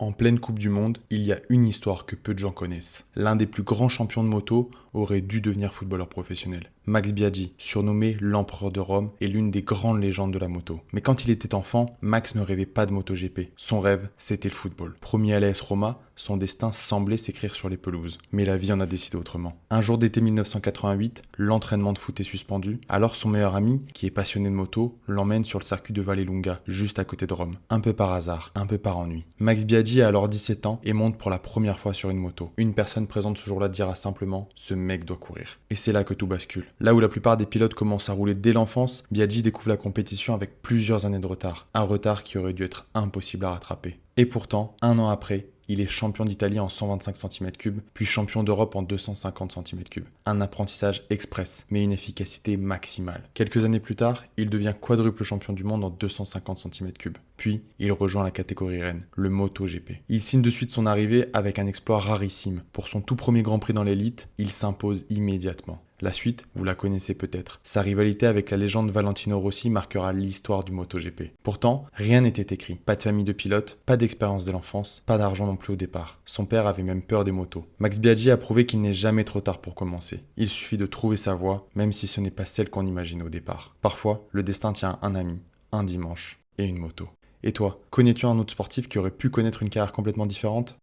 En pleine Coupe du Monde, il y a une histoire que peu de gens connaissent. L'un des plus grands champions de moto aurait dû devenir footballeur professionnel. Max Biaggi, surnommé l'empereur de Rome, est l'une des grandes légendes de la moto. Mais quand il était enfant, Max ne rêvait pas de MotoGP. Son rêve, c'était le football. Promis à l'AS Roma, son destin semblait s'écrire sur les pelouses. Mais la vie en a décidé autrement. Un jour d'été 1988, l'entraînement de foot est suspendu. Alors son meilleur ami, qui est passionné de moto, l'emmène sur le circuit de Vallelunga, juste à côté de Rome. Un peu par hasard, un peu par ennui. Max Biaggi a alors 17 ans et monte pour la première fois sur une moto. Une personne présente ce jour-là dira simplement « ce mec doit courir ». Et c'est là que tout bascule. Là où la plupart des pilotes commencent à rouler dès l'enfance, Biaggi découvre la compétition avec plusieurs années de retard. Un retard qui aurait dû être impossible à rattraper. Et pourtant, un an après, il est champion d'Italie en 125 cm3, puis champion d'Europe en 250 cm3. Un apprentissage express, mais une efficacité maximale. Quelques années plus tard, il devient quadruple champion du monde en 250 cm3. Puis, il rejoint la catégorie reine, le MotoGP. Il signe de suite son arrivée avec un exploit rarissime. Pour son tout premier Grand Prix dans l'élite, il s'impose immédiatement. La suite, vous la connaissez peut-être. Sa rivalité avec la légende Valentino Rossi marquera l'histoire du MotoGP. Pourtant, rien n'était écrit. Pas de famille de pilote, pas d'expérience dès l'enfance, pas d'argent non plus au départ. Son père avait même peur des motos. Max Biaggi a prouvé qu'il n'est jamais trop tard pour commencer. Il suffit de trouver sa voie, même si ce n'est pas celle qu'on imagine au départ. Parfois, le destin tient un ami, un dimanche et une moto. Et toi, connais-tu un autre sportif qui aurait pu connaître une carrière complètement différente ?